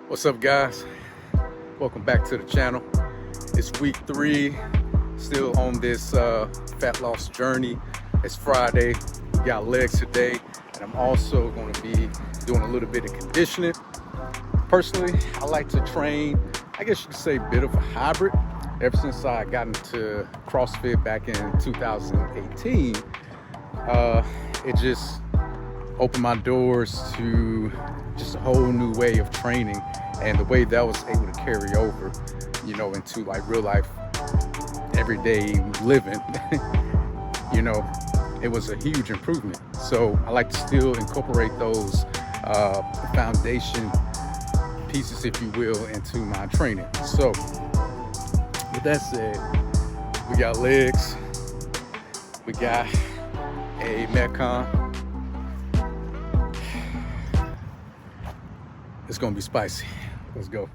What's up, guys? Welcome back to the channel. It's week 3, still on this fat loss journey. It's Friday. We got legs today, and I'm also going to be doing a little bit of conditioning. Personally, I like to train, I guess you could say, a bit of a hybrid. Ever since I got into CrossFit back in 2018, it just opened my doors to just a whole new way of training, and the way that was able to carry over, into like real life, everyday living. It was a huge improvement. So I like to still incorporate those foundation pieces, if you will, into my training. So with that said, we got legs, we got a Metcon. It's gonna be spicy. Let's go.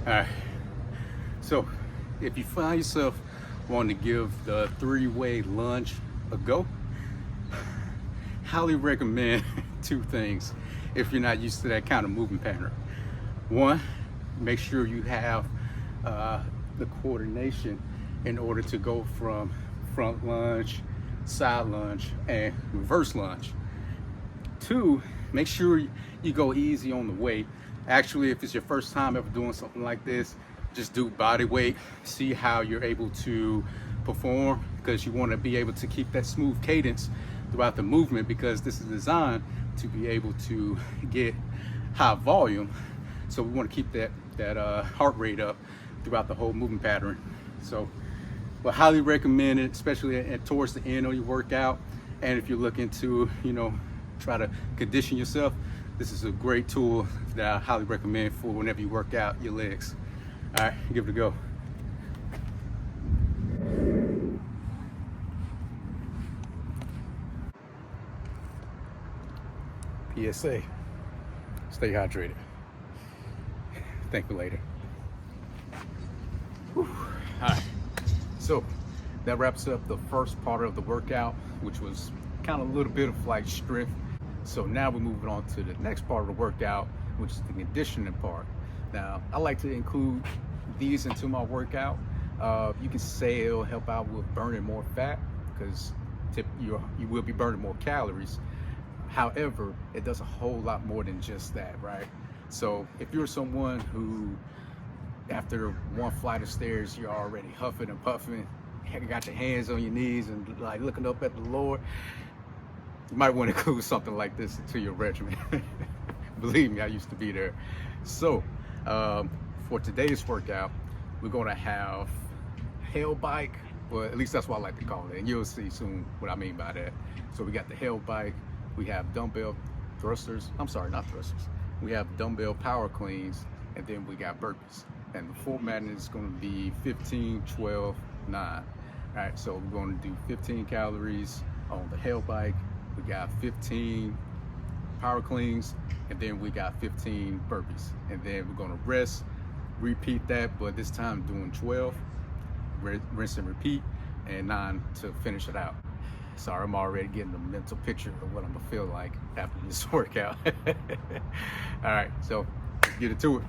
All right, so if you find yourself wanting to give the 3-way lunge a go, highly recommend 2 things if you're not used to that kind of movement pattern. One, make sure you have the coordination in order to go from front lunge, side lunge, and reverse lunge. 2, make sure you go easy on the weight. Actually, if it's your first time ever doing something like this, just do body weight. See how you're able to perform, because you want to be able to keep that smooth cadence throughout the movement, because this is designed to be able to get high volume. So we want to keep that heart rate up throughout the whole movement pattern. So I highly recommend it, especially towards the end of your workout. And if you're looking to, try to condition yourself, this is a great tool that I highly recommend for whenever you work out your legs. All right, give it a go. PSA, stay hydrated. Thank you later. Whew. All right, so that wraps up the first part of the workout, which was kind of a little bit of like strength. So now we're moving on to the next part of the workout, which is the conditioning part. Now, I like to include these into my workout. You can say it'll help out with burning more fat, because you will be burning more calories. However, it does a whole lot more than just that, right? So if you're someone who, after one flight of stairs, you're already huffing and puffing, you got your hands on your knees and like looking up at the Lord, you might want to include something like this into your regimen. Believe me, I used to be there. So for today's workout, we're gonna have Hell Bike, well, at least that's what I like to call it, and you'll see soon what I mean by that. So we got the Hell Bike, we have dumbbell thrusters, not thrusters, we have dumbbell power cleans, and then we got burpees. And the format is gonna be 15, 12, 9. All right, so we're gonna do 15 calories on the Hell Bike, we got 15 power cleans, and then we got 15 burpees. And then we're gonna rest, repeat that, but this time doing 12, rinse and repeat, and 9 to finish it out. Sorry, I'm already getting a mental picture of what I'm gonna feel like after this workout. All right, so let's get into it.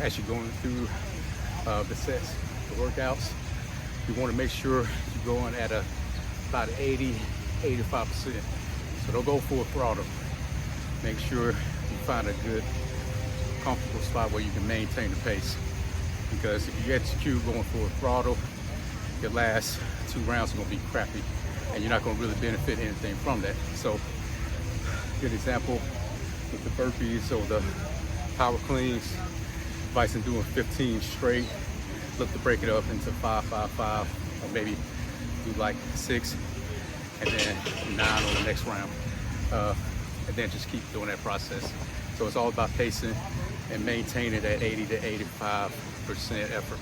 As you're going through the sets, the workouts, you want to make sure you're going at about 80, 85%. So don't go full throttle. Make sure you find a good, comfortable spot where you can maintain the pace. Because if you execute going full throttle, your last 2 rounds are going to be crappy, and you're not going to really benefit anything from that. So, good example with the burpees or the power cleans. Bison doing 15 straight. Look to break it up into 5, 5, 5, or maybe do like 6, and then 9 on the next round. And then just keep doing that process. So it's all about pacing and maintaining that 80 to 85% effort.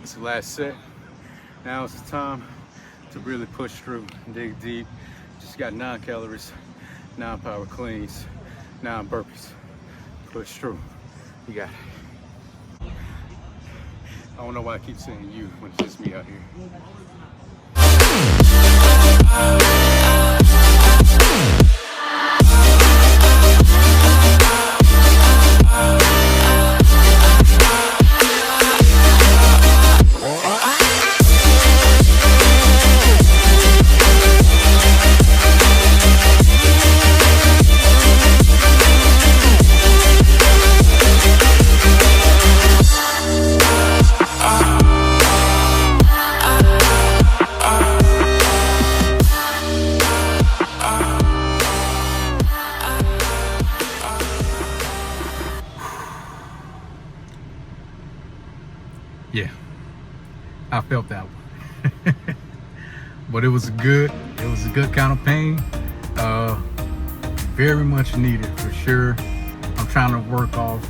It's the last set. Now it's the time to really push through, dig deep. Just got 9 calories, 9 power cleans, 9 burpees. Push through. You got it. I don't know why I keep saying you when it's just me out here. Yeah, I felt that one. But it was a good kind of pain. Very much needed for sure. I'm trying to work off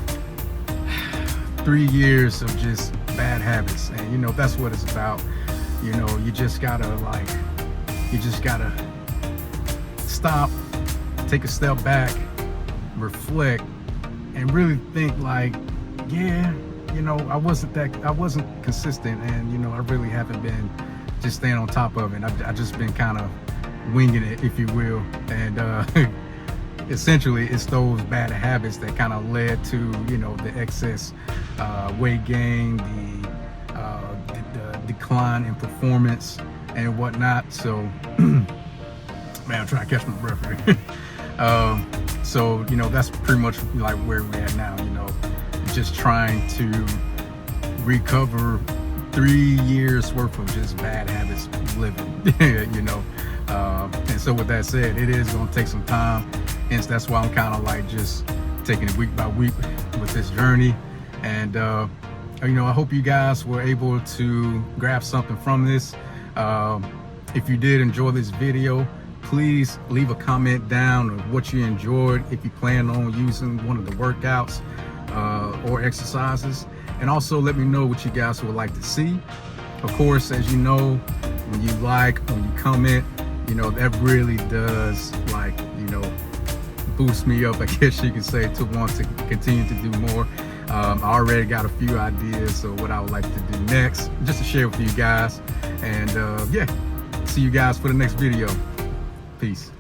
3 years of just bad habits, and you know that's what it's about. You know, you just gotta stop, take a step back, reflect, and really think like, yeah, you know, I wasn't consistent, and you know, I really haven't been just staying on top of it. I just been kind of winging it, if you will, and essentially it's those bad habits that kind of led to, you know, the excess weight gain, the decline in performance and whatnot. So man, I'm trying to catch my breath here. So you know, that's pretty much like where we're at now, you know, just trying to recover 3 years worth of just bad habits living. You know, and so with that said, it is going to take some time, and that's why I'm kind of like just taking it week by week with this journey. And you know, I hope you guys were able to grab something from this. If you did enjoy this video, please leave a comment down of what you enjoyed, if you plan on using one of the workouts or exercises, and also let me know what you guys would like to see. Of course, as you know, when you like, when you comment, you know, that really does, like, you know, boost me up, I guess you can say, to want to continue to do more. I already got a few ideas of what I would like to do next, just to share with you guys. And yeah, see you guys for the next video. Peace.